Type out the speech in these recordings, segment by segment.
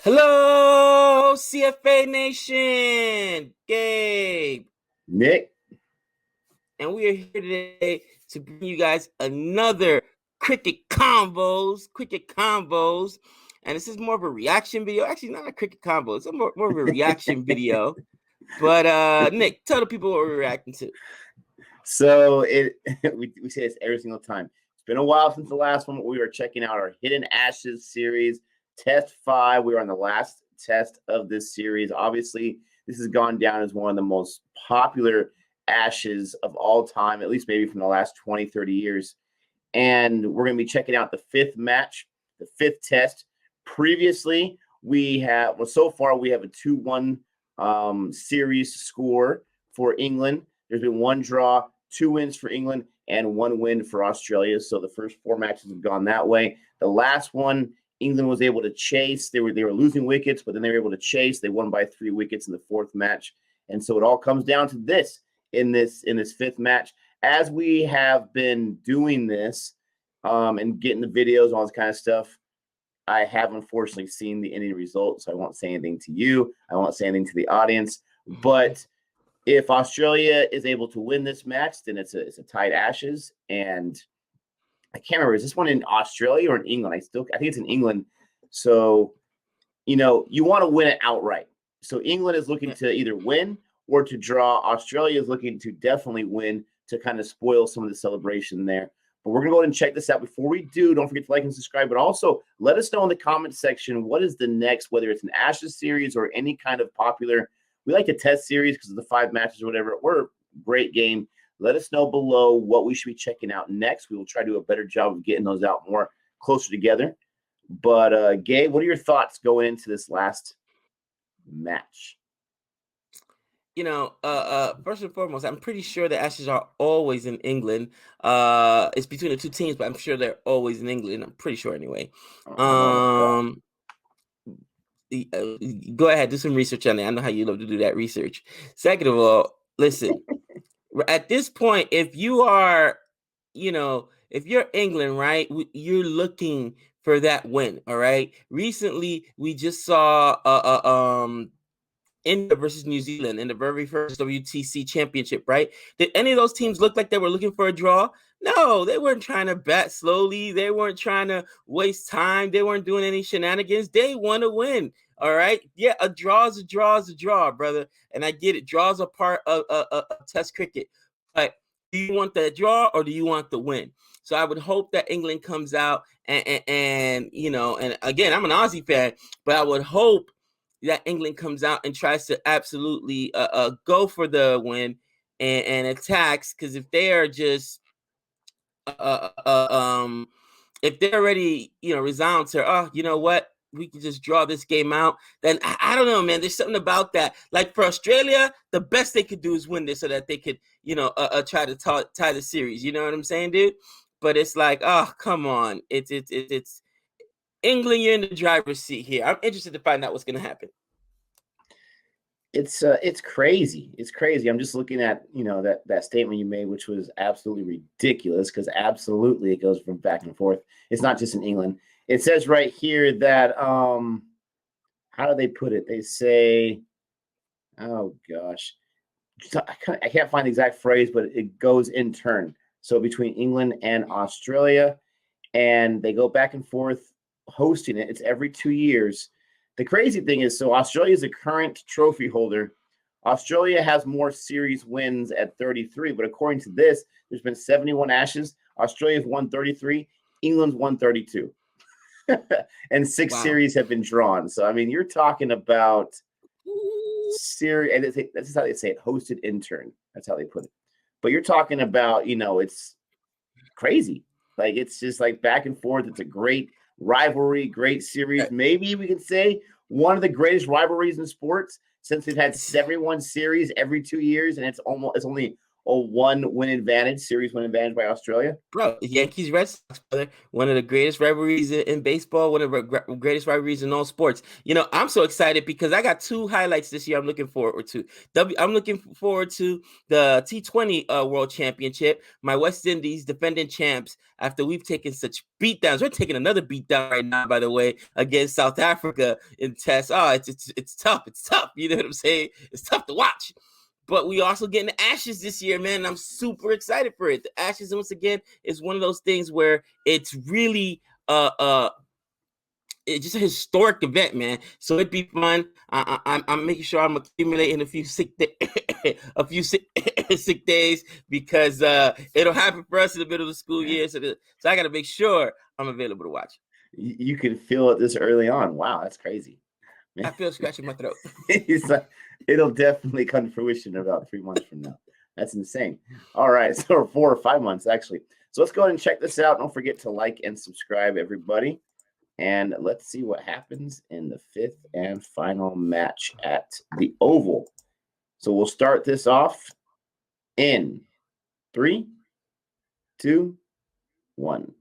Hello, CFA Nation. Gabe. Nick. And we are here today to bring you guys another cricket combos. And this is more of a reaction video. Actually, not a cricket combo. It's more of a reaction video. But Nick, tell the people what we're reacting to. So we say this every single time. It's been a while since the last one. We were checking out our Hidden Ashes series, Test 5. We were on the last test of this series. Obviously, this has gone down as one of the most popular Ashes of all time, at least maybe from the last 20, 30 years. And we're going to be checking out the fifth match, the fifth test. Previously, so far we have a 2-1 series score for England. There's been one draw, 2 wins for England, and 1 win for Australia. So the first 4 matches have gone that way. The last one, England was able to chase. They were losing wickets, but then they were able to chase. They won by 3 wickets in the 4th match. And so it all comes down to this in this 5th match. As we have been doing this and getting the videos, all this kind of stuff, I have unfortunately seen the ending results. So I won't say anything to you. I won't say anything to the audience. But if Australia is able to win this match, then it's a tied Ashes. And I can't remember, is this one in Australia or in England? I think it's in England. So, you want to win it outright. So England is looking to either win or to draw. Australia is looking to definitely win to kind of spoil some of the celebration there. But we're going to go ahead and check this out. Before we do, don't forget to like and subscribe. But also, let us know in the comment section what is the next, whether it's an Ashes series or any kind of popular. We like the test series because of the 5 matches or whatever. We're a great game. Let us know below what we should be checking out next. We will try to do a better job of getting those out more closer together. But, Gabe, what are your thoughts going into this last match? First and foremost, I'm pretty sure the Ashes are always in England. It's between the 2 teams, but I'm sure they're always in England. I'm pretty sure anyway. Go ahead, do some research on it. I know how you love to do that research. Second of all, listen, at this point, if you are, if you're England, right, you're looking for that win. All right. Recently, we just saw India versus New Zealand in the very first WTC championship, right? Did any of those teams look like they were looking for a draw? No, they weren't trying to bat slowly. They weren't trying to waste time. They weren't doing any shenanigans. They want to win. All right. Yeah, a draw is a draw, brother. And I get it. Draws are part of Test cricket. But do you want the draw or do you want the win? So I would hope that England comes out and again, I'm an Aussie fan, but I would hope that England comes out and tries to absolutely go for the win and attacks, because if they are just if they're already resigned to you know what, we can just draw this game out, then I don't know, man. There's something about that. Like for Australia, the best they could do is win this so that they could try to tie the series. You know what I'm saying, dude? But it's like, oh, come on, it's England, you're in the driver's seat here. I'm interested to find out what's going to happen. It's crazy. It's crazy. I'm just looking at, that statement you made, which was absolutely ridiculous, because absolutely it goes from back and forth. It's not just in England. It says right here that, how do they put it? They say, oh gosh, I can't find the exact phrase, but it goes in turn. So between England and Australia, and they go back and forth hosting it. It's every 2 years. The crazy thing is, so Australia is the current trophy holder. Australia has more series wins at 33, but according to this, there's been 71 Ashes. Australia's won 33, England's won 32. And 6 series have been drawn. So, I mean, you're talking about series, and that's how they say it, hosted in turn. That's how they put it. But you're talking about, it's crazy. Like, it's just like back and forth. It's a great rivalry, great series. Maybe we can say one of the greatest rivalries in sports, since we've had 71 series every 2 years, and it's only one-win advantage, series win advantage by Australia. Bro, Yankees Red Sox, brother. One of the greatest rivalries in baseball, one of the greatest rivalries in all sports. You know, I'm so excited because I got 2 highlights this year I'm looking forward to. I'm looking forward to the T20 World Championship. My West Indies defending champs after we've taken such beatdowns. We're taking another beatdown right now, by the way, against South Africa in tests. Oh, it's tough. It's tough. You know what I'm saying? It's tough to watch. But we also getting the Ashes this year, man. And I'm super excited for it. The Ashes, once again, is one of those things where it's really it's just a historic event, man. So it'd be fun. I'm making sure I'm accumulating a few sick sick days because it'll happen for us in the middle of the school year. So I got to make sure I'm available to watch. You can feel it this early on. Wow, that's crazy. I feel scratching my throat. It's like, it'll definitely come to fruition in about 3 months from now. That's insane. All right, so 4 or 5 months actually. So let's go ahead and check this out. Don't forget to like and subscribe, everybody. And let's see what happens in the 5th and final match at the Oval. So we'll start this off in 3, 2, 1.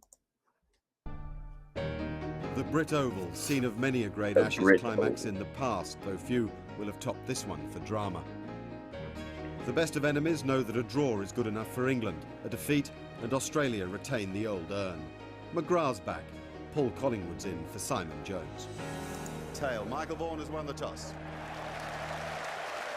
The Brit Oval, scene of many a great Ashes climax in the past, though few will have topped this one for drama. The best of enemies know that a draw is good enough for England, a defeat, and Australia retain the old urn. McGrath's back, Paul Collingwood's in for Simon Jones. Tail, Michael Vaughan has won the toss.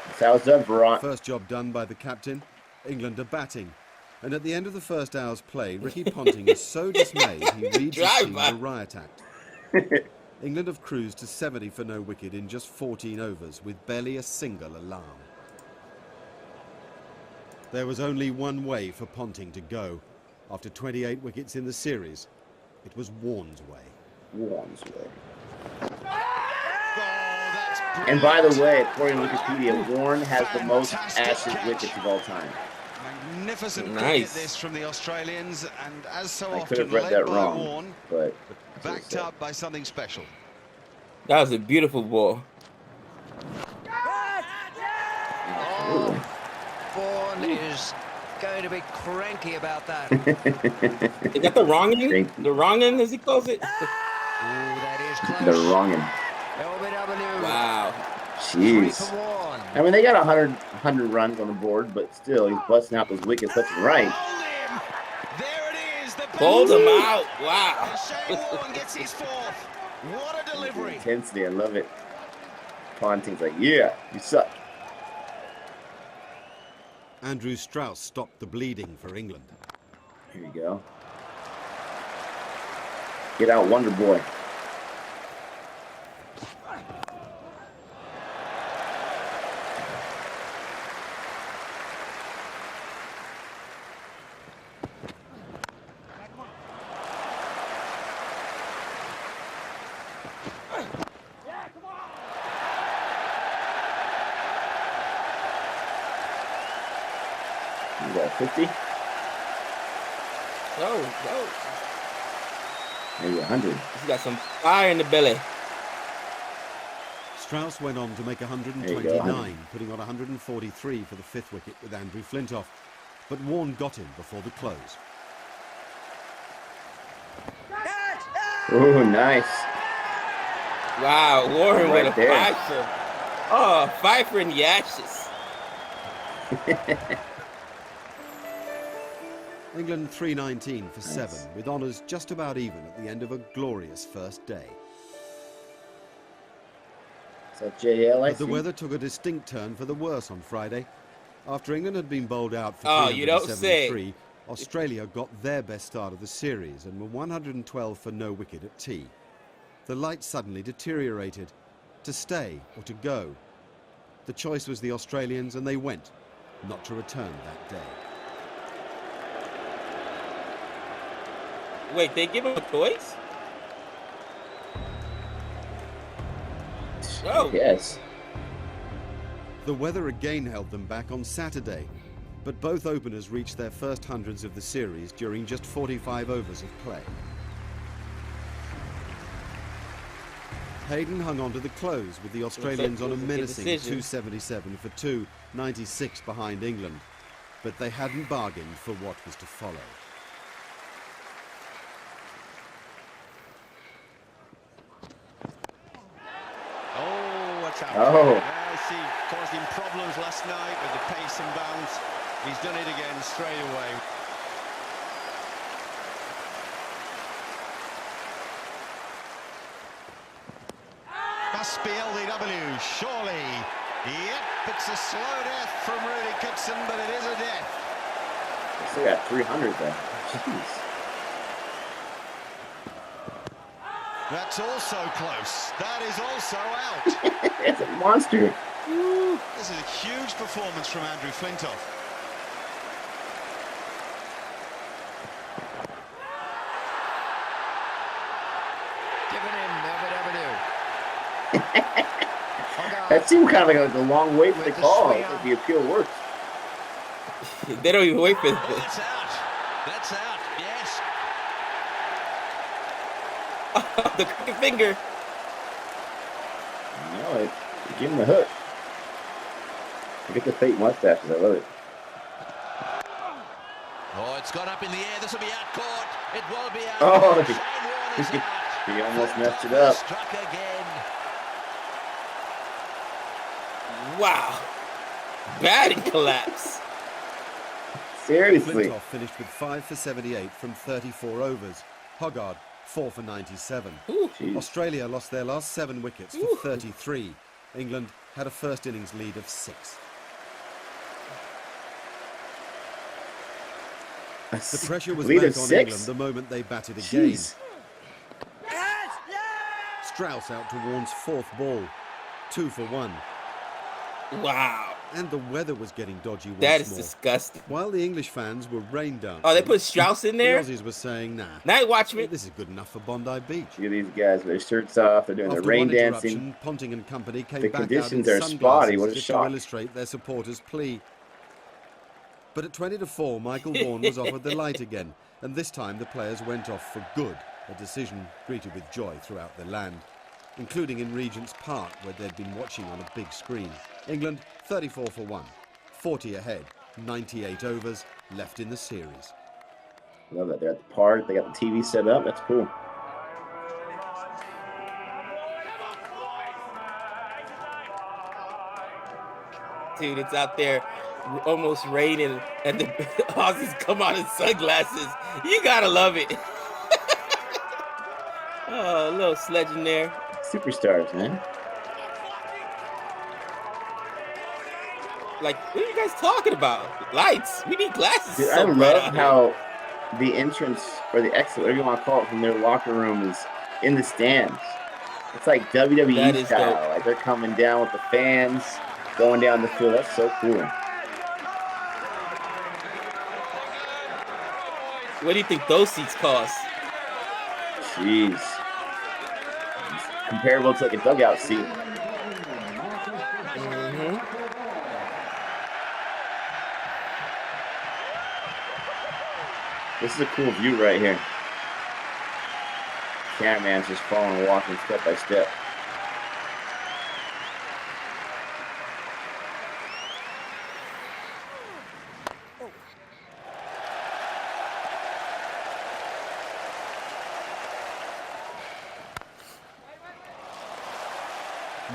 That's how it's done, Varun. First job done by the captain, England are batting. And at the end of the first hour's play, Ricky Ponting is so dismayed he reads the scene of a riot act. England have cruised to 70 for no wicket in just 14 overs with barely a single alarm. There was only one way for Ponting to go. After 28 wickets in the series, it was Warne's way. Warne's way. And by the way, according to Wikipedia, Warne has the most Ashes wickets of all time. Magnificent cricket this from the Australians, and as so I often could have read that wrong, Warne, but backed up by something special. That was a beautiful ball. Oh, Vaughan is going to be cranky about that. Is that the wronging? The wronging, as he calls it? That is close. The wronging. LBW. Wow. Jeez. I mean, they got 100 runs on the board, but still, he's busting out those wickets left and right. There it is. Hold him out. Wow. Warne gets his 4th. What a delivery. Intensity, I love it. Ponting's like, yeah, you suck. Andrew Strauss stopped the bleeding for England. Here you go. Get out, Wonder Boy. You got 50? Go. Maybe 100. He's got some fire in the belly. Strauss went on to make 129, putting on 143 for the 5th wicket with Andrew Flintoff. But Warne got him before the close. Oh, nice. Wow, Warren Right with a there. fifer. Oh, fifer in the Ashes. England 319 for 7, with honours just about even at the end of a glorious first day. Is that JL, I But the see? weather took a distinct turn for the worse on Friday. After England had been bowled out for Oh, you don't 373, Australia got their best start of the series and were 112 for no wicket at tea. The light suddenly deteriorated. To stay or to go? The choice was the Australians, and they went, not to return that day. Wait, they give him a choice? Oh. Yes. The weather again held them back on Saturday, but both openers reached their first hundreds of the series during just 45 overs of play. Hayden hung on to the close with the Australians on a menacing 277 for 2, 96 behind England. but they hadn't bargained for what was to follow. Oh, what's happened? Oh. I see, caused him problems last night with the pace and bounce. He's done it again straight away. Must be LDW, surely. Yep, it's a slow death from Rudy Kitson, but it is a death. Still got 300 though. Jeez. That's also close. That is also out. It's a monster. This is a huge performance from Andrew Flintoff. Giving him LBW. That seemed kind of like a long wait for the call. I think the appeal worked. They don't even wait for Oh, this. that's out. That's out. Yes. The crooked finger. No, give him the hook. Look at the fake mustaches. I love it. Oh, it's gone up in the air. This will be out caught. It will be out. Oh, Shane Warner's out. he almost messed it up. Struck again. Wow. Batting collapse. Seriously. Flintoff finished with 5 for 78 from 34 overs. Hoggard, 4 for 97. Ooh. Australia lost their last 7 wickets for 33. England had a first innings lead of 6. The pressure was Lead back of on 6? England the moment they batted again. Jeez. Strauss out to Warne's 4th ball. 2 for 1. Wow. And the weather was getting dodgy once That is more. disgusting. While the English fans were rain dancing, Oh, they put Strauss in there? the Aussies were saying, nah, Night watchman. this is good enough for Bondi Beach. Look at these guys with their shirts off. They're doing After the rain one dancing. interruption, Ponting and company came The back out in conditions are spotty. What a sunglasses just shock. to illustrate their supporters' plea. But at 20 to 4, Michael Vaughan was offered the light again, and this time the players went off for good, a decision greeted with joy throughout the land, including in Regent's Park, where they'd been watching on a big screen. England 34 for 1, 40 ahead, 98 overs left in the series. Love that. They're at the park. They got the TV set up. That's cool. Dude, it's out there almost raining and the Aussies come out in sunglasses. You gotta love it. Oh, a little sledging there. Superstars, man. Like, what are you guys talking about? Lights. We need glasses. Dude, So I bright love out how the entrance or the exit, whatever you want to call it, from their locker room is in the stands. It's like That WWE is style. dope. Like they're coming down with the fans, going down the field. That's so cool. What do you think those seats cost? Jeez. It's comparable to like a dugout seat. Mm-hmm. This is a cool view right here. Cameraman's just following and walking step by step.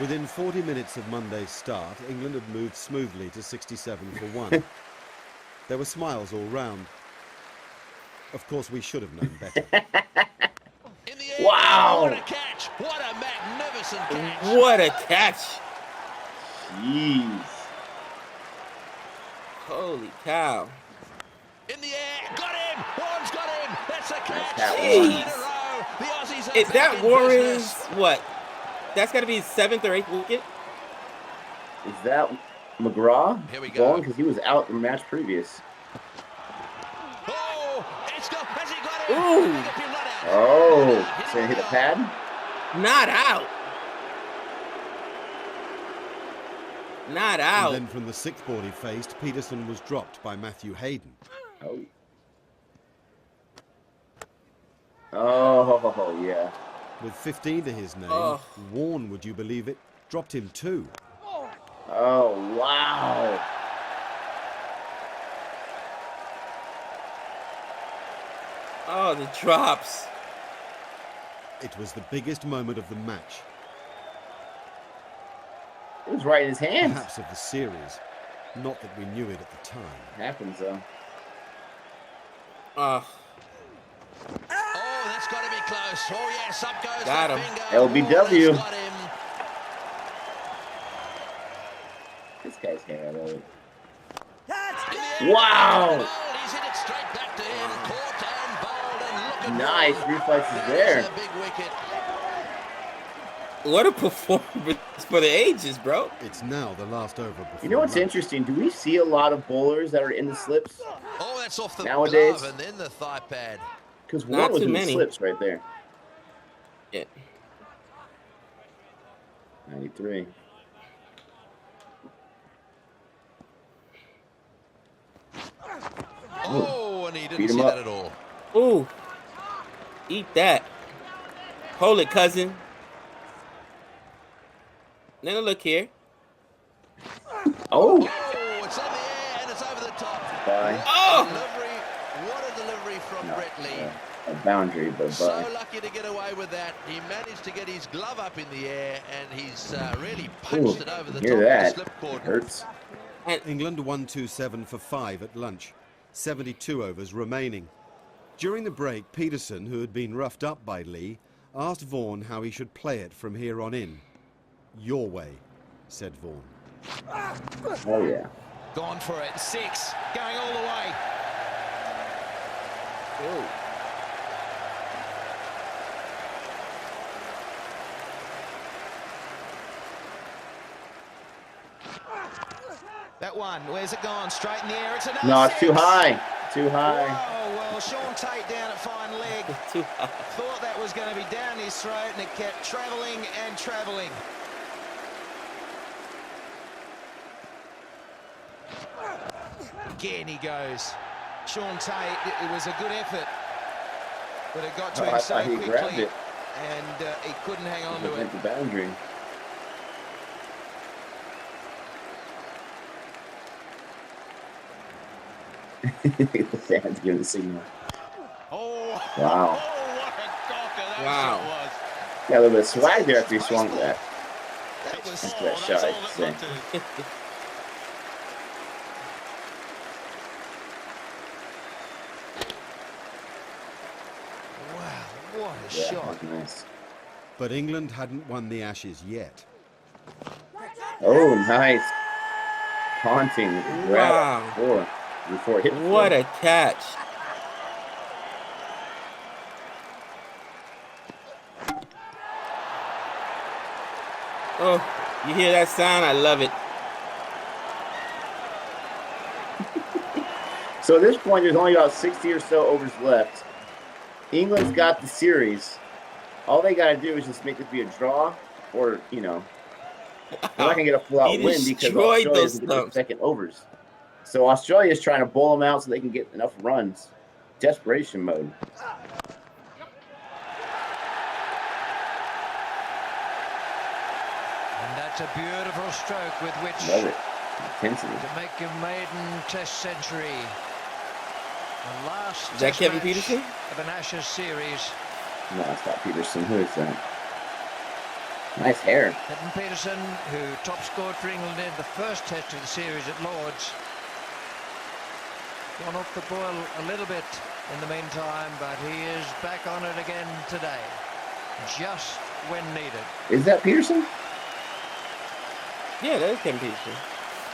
Within 40 minutes of Monday's start, England had moved smoothly to 67 for 1. There were smiles all round. Of course, we should have known better. In the air. Wow. What a catch. What a magnificent catch. What a catch. Jeez. Holy cow. In the air. Got him. Warren's got him. That's a catch. that Two in a Jeez. row. The Aussies are Is back that in Warren's, business. what? That's got to be his 7th or 8th wicket? Is that McGraw? Here we go. Going because he was out the match previous. Oh, it's got, has he got it? Ooh. Look at him run out. Oh, so he hit a pad? Not out. Not out. And then from the 6th ball he faced, Pietersen was dropped by Matthew Hayden. Oh. Oh, yeah. With 15 to his name, Oh. Warne, would you believe it, dropped him too. Oh, wow. Oh, the drops. It was the biggest moment of the match. It was right in his hands. Perhaps of the series. Not that we knew it at the time. Happens though. Oh, that's got to be close. Oh, yes, up goes got the him. finger. LBW. Oh, that's got him. This guy's hair, I love it. Wow! Wow! He's hit it straight back to him. Caught and bowled and looking Nice good. reflexes That there. is a big wicket. What a performance for the ages, bro. It's now the last over before You know what's lunch. interesting? Do we see a lot of bowlers that are in the slips Oh, that's off the nowadays? glove and then the thigh pad. Because Not one was too in the many. slips right there. Yeah. 93. Oh, and he Beat didn't him see up. that at all. Ooh. Eat that. Hold it, cousin. Now look here. Oh! Oh, it's on the air and it's over the top. Bye. Oh! Delivery. What a delivery from No, Brett Lee. a boundary, but So bye. lucky to get away with that. He managed to get his glove up in the air and he's really punched it over the top Hear of the that? slip It cord. hurts. England 127 for 5 at lunch. 72 overs remaining. During the break, Pietersen, who had been roughed up by Lee, asked Vaughan how he should play it from here on in. Your way, said Vaughan. Oh, yeah. Gone for it. 6. Going all the way. Oh. That one, where's it gone? Straight in the air. It's another No, it's too 6. high. Too high. Oh, well, Sean Tate down at fine leg. Too high. Thought that was going to be down his throat, and it kept travelling and travelling. Again he goes. Sean Tate, it was a good effort, but it got to him I so thought he grabbed quickly, it. and he couldn't hang on It to it. went the boundary. The fans give the signal. Oh, Wow. oh, what a cocker that Wow. shot was. Got a little bit of swag there after he swung that. That was That's Oh, that that's shot, all I that should say. mattered. wow, what a Yeah, shot. that's nice. But England hadn't won the Ashes yet. Oh, nice. Taunting. Wow. Grab before it hit the What floor. a catch. Oh, you hear that sound? I love it. So at this point, there's only about 60 or so overs left. England's got the series. All they got to do is just make it be a draw, or, you know, they're not going to get a full-out He win because destroyed Australia those doesn't get the stumps. second overs. So Australia is trying to bowl them out so they can get enough runs. Desperation mode. And that's a beautiful stroke with which Love it. Intensity. to make a maiden test century. The last Is that test Kevin match Pietersen? of an Ashes series. No, it's not Pietersen. Who is that? Nice hair. Kevin Pietersen, who top scored for England in the first test of the series at Lord's. Gone off the boil a little bit in the meantime, but he is back on it again today, just when needed. Is that Pietersen? Yeah, that is Kevin Pietersen.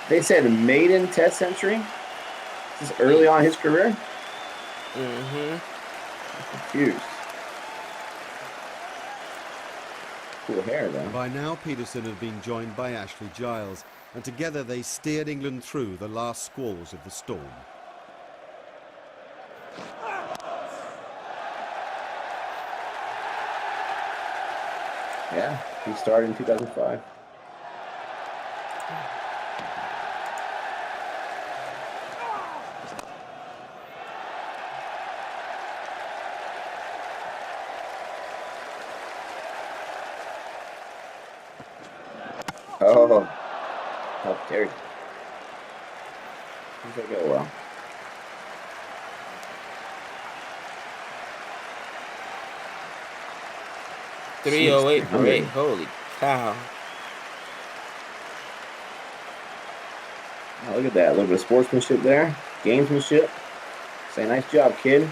They said maiden test century. This is early on in his career. Mm-hmm. I'm confused. Cool hair, though. By now, Pietersen had been joined by Ashley Giles, and together they steered England through the last squalls of the storm. Yeah, he started in 2005. Oh, how dare you. Things that go well. 308 for 8. Holy cow. Oh, look at that. A little bit of sportsmanship there. Gamesmanship. Say, nice job, kid.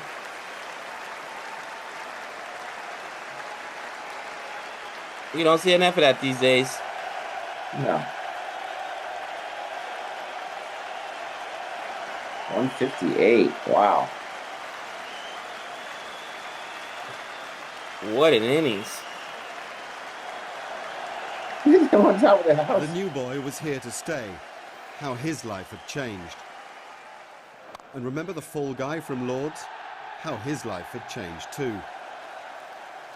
You don't see enough of that these days. No. 158. Wow. What an innings. On top of the house. The new boy was here to stay. How his life had changed. And remember the fall guy from Lords? How his life had changed too.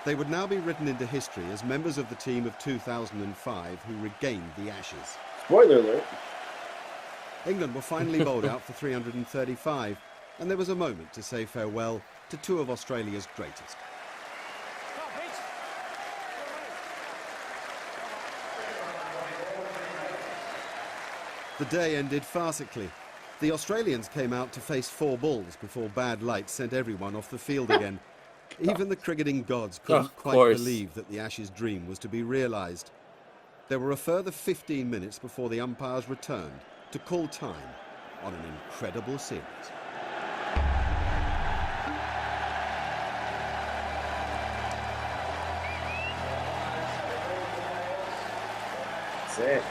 They would now be written into history as members of the team of 2005 who regained the Ashes. Spoiler alert. England were finally bowled out for 335, and there was a moment to say farewell to two of Australia's greatest. The day ended farcically. The Australians came out to face 4 balls before bad light sent everyone off the field again. Even the cricketing gods couldn't quite believe that the Ashes dream was to be realised. There were a further 15 minutes before the umpires returned to call time on an incredible series. That's it.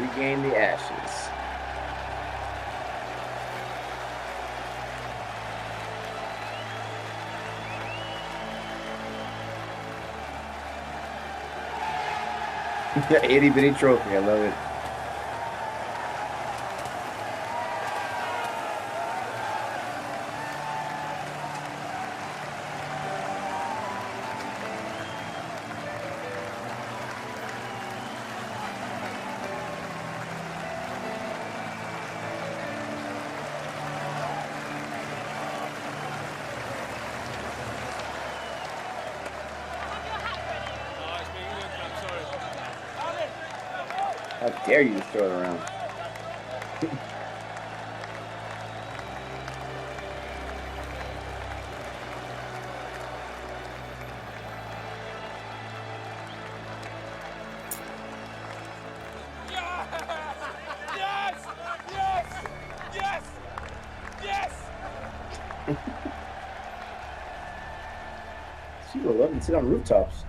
Regain the Ashes. Itty bitty trophy, I love it. How dare you just throw it around? People love to sit on rooftops.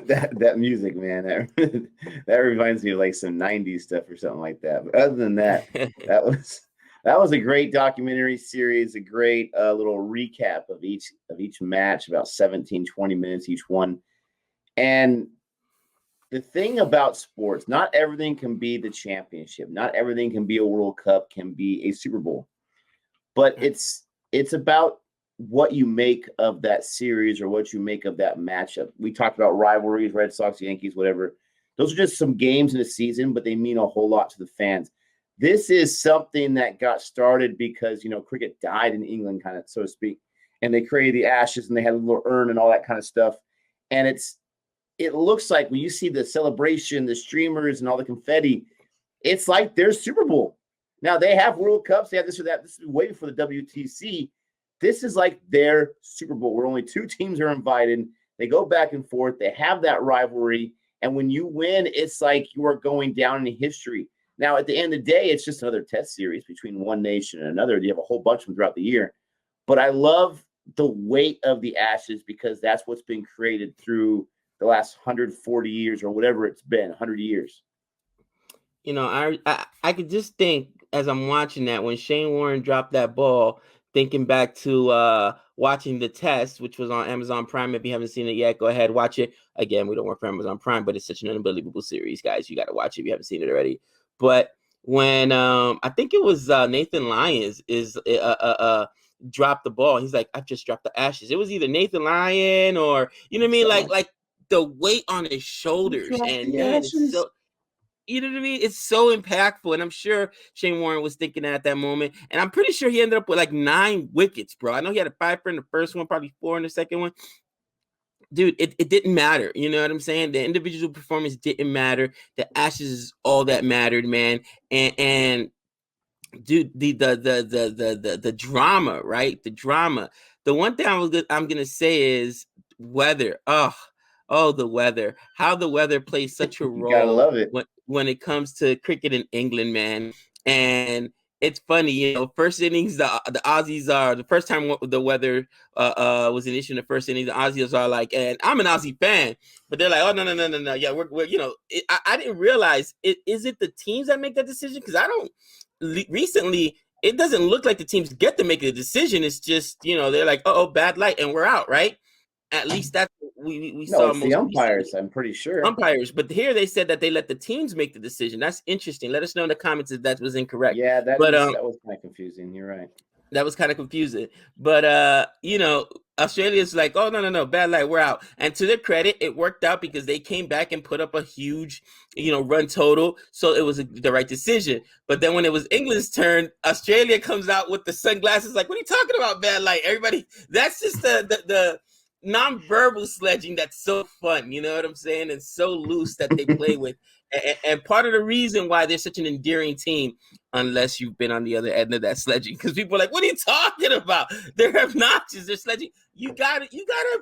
that music, man, that reminds me of like some 90s stuff or something like that. But other than that, that was a great documentary series, a great little recap of each match, about 17, 20 minutes each one. And the thing about sports, not everything can be the championship, not everything can be a World Cup, can be a Super Bowl, but it's about what you make of that series or what you make of that matchup. We talked about rivalries, Red Sox, Yankees, whatever. Those are just some games in the season, but they mean a whole lot to the fans. This is something that got started because, cricket died in England, kind of, so to speak, and they created the Ashes and they had a little urn and all that kind of stuff. And it looks like when you see the celebration, the streamers and all the confetti, it's like their Super Bowl. Now they have World Cups, they have this or that. This is way before the WTC. This is like their Super Bowl where only 2 teams are invited. They go back and forth. They have that rivalry. And when you win, it's like you are going down in history. Now, at the end of the day, it's just another test series between one nation and another. You have a whole bunch of them throughout the year. But I love the weight of the Ashes because that's what's been created through the last 140 years or whatever it's been, 100 years. I could just think as I'm watching that when Shane Warne dropped that ball, thinking back to watching the test, which was on Amazon Prime. If you haven't seen it yet, go ahead, watch it. Again, we don't work for Amazon Prime, but it's such an unbelievable series, guys. You got to watch it if you haven't seen it already. But when I think it was Nathan Lyons dropped the ball. He's like, I've just dropped the Ashes. It was either Nathan Lyon or, you know what I mean? Like the weight on his shoulders. And man, it's so, you know what I mean? It's so impactful. And I'm sure Shane Warne was thinking that at that moment. And I'm pretty sure he ended up with like 9 wickets, bro. I know he had a 5 in the first one, probably 4 in the second one. Dude, it didn't matter. You know what I'm saying? The individual performance didn't matter. The Ashes is all that mattered, man. And dude, the drama, right? The drama. The one thing I'm gonna say is weather. Oh, the weather. How the weather plays such a role. Gotta love it. When it comes to cricket in England, man. And it's funny, you know, first innings, the Aussies are the first time the weather was an issue in the first innings. The Aussies are like, and I'm an Aussie fan, but they're like, oh no, yeah, we're you know, I didn't realize is it the teams that make that decision? Because I don't recently. It doesn't look like the teams get to make a decision. It's just, you know, they're like, oh, bad light, and we're out, right? At least that's what we saw. It's the umpires, I'm pretty sure. Umpires, but here they said that they let the teams make the decision. That's interesting. Let us know in the comments if that was incorrect. Yeah, that was kind of confusing. You're right. That was kind of confusing. But you know, Australia's like, oh no, bad light, we're out. And to their credit, it worked out because they came back and put up a huge, you know, run total. So it was the right decision. But then when it was England's turn, Australia comes out with the sunglasses, like, what are you talking about, bad light? Everybody, that's just the non-verbal sledging that's so fun, you know what I'm saying? And so loose that they play with. And part of the reason why they're such an endearing team, unless you've been on the other end of that sledging, because people are like, what are you talking about? They're obnoxious, they're sledging. You gotta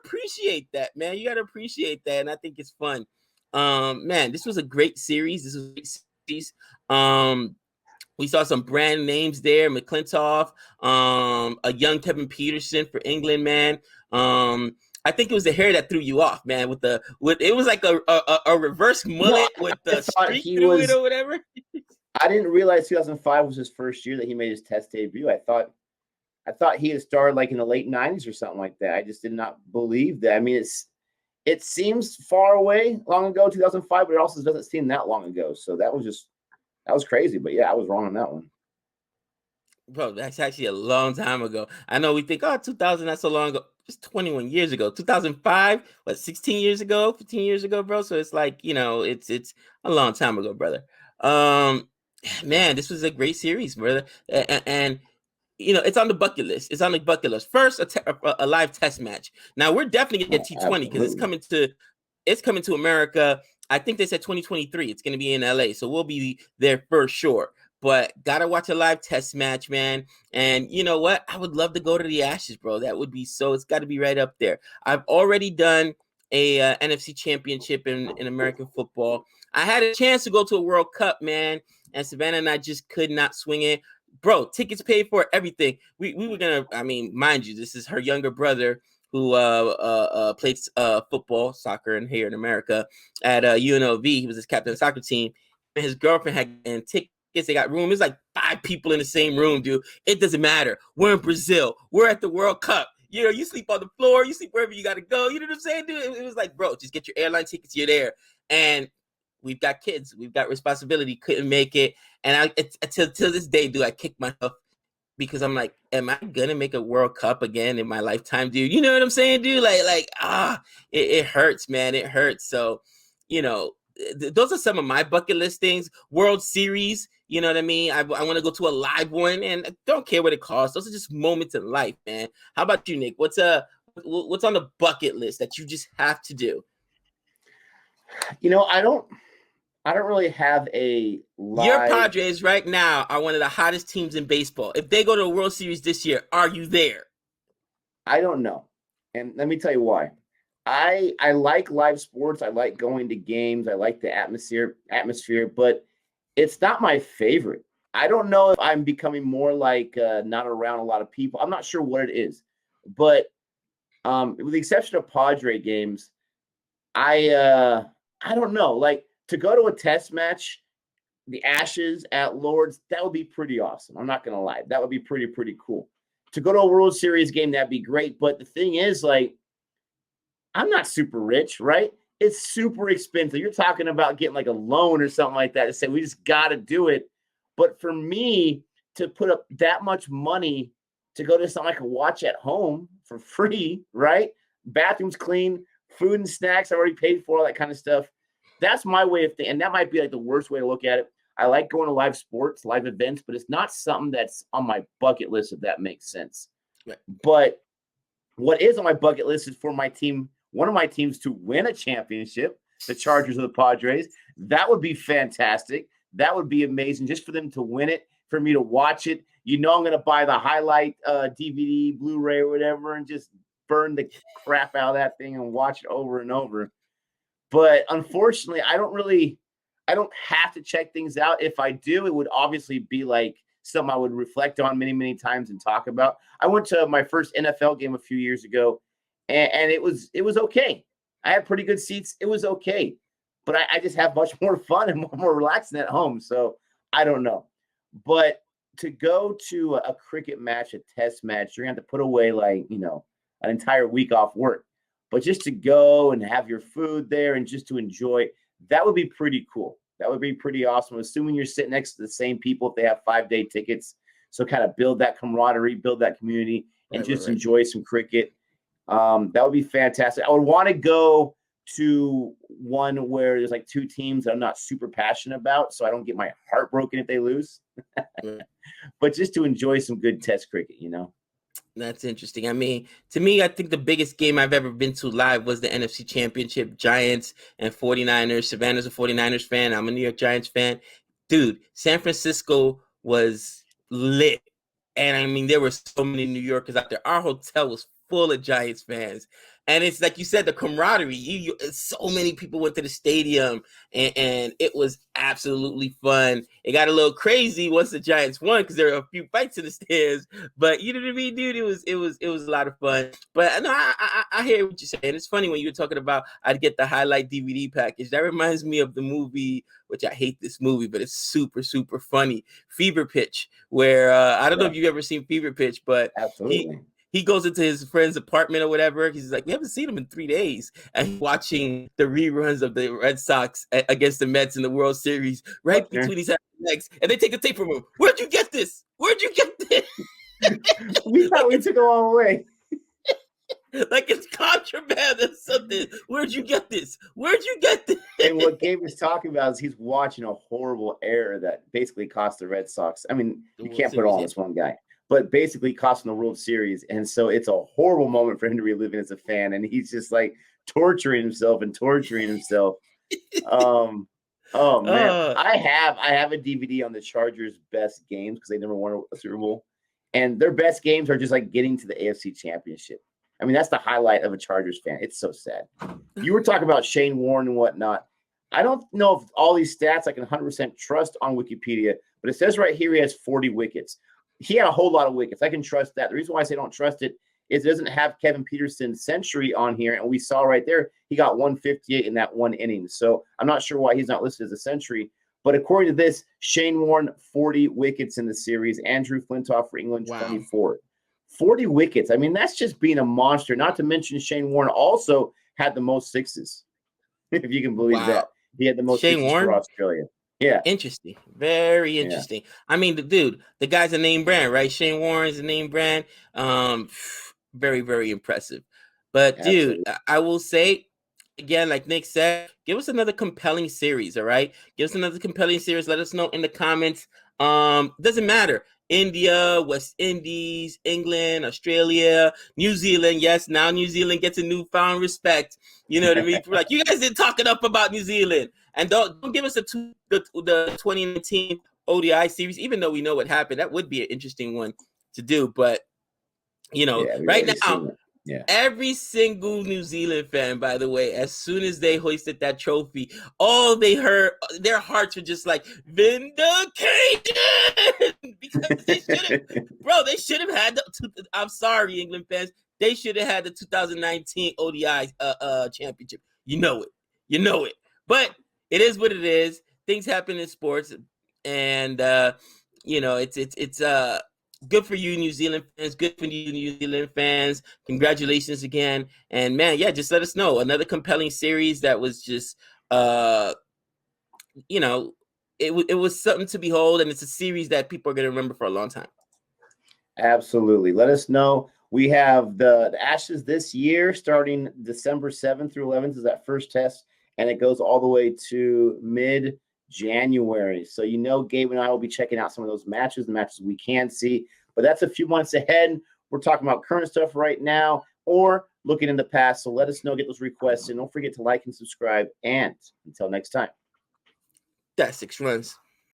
appreciate that, man. You gotta appreciate that, and I think it's fun. Man, this was a great series. This was a great series. We saw some brand names there, McClintoff, a young Kevin Pietersen for England, man. I think it was the hair that threw you off, man. It was like a reverse mullet with the streak through it or whatever. I didn't realize 2005 was his first year that he made his Test debut. I thought he had started like in the late 90s or something like that. I just did not believe that. I mean, it seems far away, long ago, 2005, but it also doesn't seem that long ago. So that was crazy. But yeah, I was wrong on that one. Bro, that's actually a long time ago. I know we think, 2000, that's so long ago. It's 21 years ago. 2005, 16 years ago, 15 years ago, bro. So it's like, you know, it's a long time ago, brother. Man, this was a great series, brother. And you know, it's on the bucket list. It's on the bucket list. First, a live test match. Now we're definitely gonna get T20 because it's coming to America. I think they said 2023. It's gonna be in LA, so we'll be there for sure. But gotta watch a live test match, man. And you know what? I would love to go to the Ashes, bro. That would be so. It's got to be right up there. I've already done a NFC Championship in American football. I had a chance to go to a World Cup, man, and Savannah and I just could not swing it, bro. Tickets paid for, everything. We were gonna. I mean, mind you, this is her younger brother who plays football, soccer, and here in America at UNLV. He was his captain of the soccer team. And his girlfriend had tickets. They got room. It's like 5 people in the same room, dude. It doesn't matter. We're in Brazil. We're at the World Cup. You know, you sleep on the floor. You sleep wherever you got to go. You know what I'm saying, dude? It was like, bro, just get your airline tickets. You're there. And we've got kids. We've got responsibility. Couldn't make it. And till this day, dude, I kick myself because I'm like, am I going to make a World Cup again in my lifetime, dude? You know what I'm saying, dude? It hurts, man. It hurts. So, you know, those are some of my bucket list things. World Series, you know what I mean? I want to go to a live one, and I don't care what it costs. Those are just moments in life, man. How about you, Nick? What's on the bucket list that you just have to do? You know, I don't really have a live... Your Padres right now are one of the hottest teams in baseball. If they go to a World Series this year, are you there? I don't know. And let me tell you why. I like live sports. I like going to games. I like the atmosphere, but it's not my favorite. I don't know if I'm becoming more like not around a lot of people. I'm not sure what it is, but with the exception of Padre games, I don't know. Like to go to a test match, the Ashes at Lord's, that would be pretty awesome. I'm not gonna lie, that would be pretty cool. to go to a World Series game, that'd be great. But the thing is, like, I'm not super rich, right? It's super expensive. You're talking about getting like a loan or something like that to say we just got to do it. But for me to put up that much money to go to something I can watch at home for free, right? Bathrooms clean, food and snacks I already paid for, all that kind of stuff. That's my way of thinking. And that might be like the worst way to look at it. I like going to live sports, live events, but it's not something that's on my bucket list, if that makes sense. Right. But what is on my bucket list is for my team, one of my teams, to win a championship, the Chargers or the Padres. That would be fantastic. That would be amazing just for them to win it, for me to watch it. I'm going to buy the highlight DVD, Blu-ray, or whatever, and just burn the crap out of that thing and watch it over and over. But unfortunately, I don't have to check things out. If I do, it would obviously be like something I would reflect on many, many times and talk about. I went to my first NFL game a few years ago, and it was okay. I had pretty good seats. It was okay. But I just have much more fun and more relaxing at home. So I don't know. But to go to a cricket match, a test match, you're going to have to put away an entire week off work. But just to go and have your food there and just to enjoy, that would be pretty cool. That would be pretty awesome, assuming you're sitting next to the same people if they have 5-day tickets. So kind of build that camaraderie, build that community, and enjoy some cricket. That would be fantastic. I would want to go to one where there's like two teams that I'm not super passionate about, so I don't get my heart broken if they lose. But just to enjoy some good test cricket, That's interesting. I mean, to me, I think the biggest game I've ever been to live was the NFC Championship, Giants and 49ers. Savannah's a 49ers fan. I'm a New York Giants fan. Dude, San Francisco was lit. And I mean, there were so many New Yorkers out there. Our hotel was full of Giants fans. And it's like you said, the camaraderie. So many people went to the stadium, and it was absolutely fun. It got a little crazy once the Giants won because there were a few fights in the stands. But you know what I mean, dude? It was a lot of fun. But no, I hear what you're saying. It's funny when you were talking about I'd get the highlight DVD package. That reminds me of the movie, which I hate this movie, but it's super, super funny, Fever Pitch, where I don't know if you've ever seen Fever Pitch, but absolutely. He goes into his friend's apartment or whatever. He's like, we haven't seen him in 3 days. And watching the reruns of the Red Sox against the Mets in the World Series right between his legs. And they take the tape from him. Where'd you get this? Where'd you get this? We thought we took it all away. Like it's contraband or something. Where'd you get this? Where'd you get this? And what Gabe was talking about is he's watching a horrible error that basically cost the Red Sox. I mean, you can't put it all on this one guy, but basically costing the World Series. And so it's a horrible moment for him to relive as a fan. And he's just like torturing himself. Oh man. I have a DVD on the Chargers' best games because they never won a Super Bowl. And their best games are just like getting to the AFC Championship. I mean, that's the highlight of a Chargers fan. It's so sad. You were talking about Shane Warne and whatnot. I don't know if all these stats I can 100% trust on Wikipedia, but it says right here he has 40 wickets. He had a whole lot of wickets. I can trust that. The reason why I say don't trust it is it doesn't have Kevin Pietersen's century on here, and we saw right there he got 158 in that one inning. So I'm not sure why he's not listed as a century. But according to this, Shane Warne, 40 wickets in the series. Andrew Flintoff for England, 24. 40 wickets. I mean, that's just being a monster. Not to mention Shane Warne also had the most sixes, if you can believe that. He had the most sixes for Australia. Yeah. Interesting. Very interesting. Yeah. I mean, the guy's a name brand, right? Shane Warren's a name brand. Very, very impressive. But dude, I will say again, like Nick said, give us another compelling series. All right. Give us another compelling series. Let us know in the comments. Doesn't matter. India, West Indies, England, Australia, New Zealand. Yes, now New Zealand gets a newfound respect. You know what I mean? Like, you guys didn't talk enough about New Zealand. And don't give us the 2019 ODI series, even though we know what happened. That would be an interesting one to do. But, right now, every single New Zealand fan, by the way, as soon as they hoisted that trophy, all they heard, their hearts were just like, vindicated! Because they should have had I'm sorry, England fans, they should have had the 2019 ODI championship. You know it. But it is what it is. Things happen in sports, and it's good for you, New Zealand fans. Good for you, New Zealand fans. Congratulations again. And man, yeah, just let us know. Another compelling series that was just, you know, it was something to behold, and it's a series that people are going to remember for a long time. Absolutely. Let us know. We have the Ashes this year, starting December 7th through 11th is that first test, and it goes all the way to mid-January. So Gabe and I will be checking out some of those matches, the matches we can see. But that's a few months ahead. We're talking about current stuff right now or looking in the past. So let us know, get those requests, and don't forget to like and subscribe. And until next time. That's 6 runs.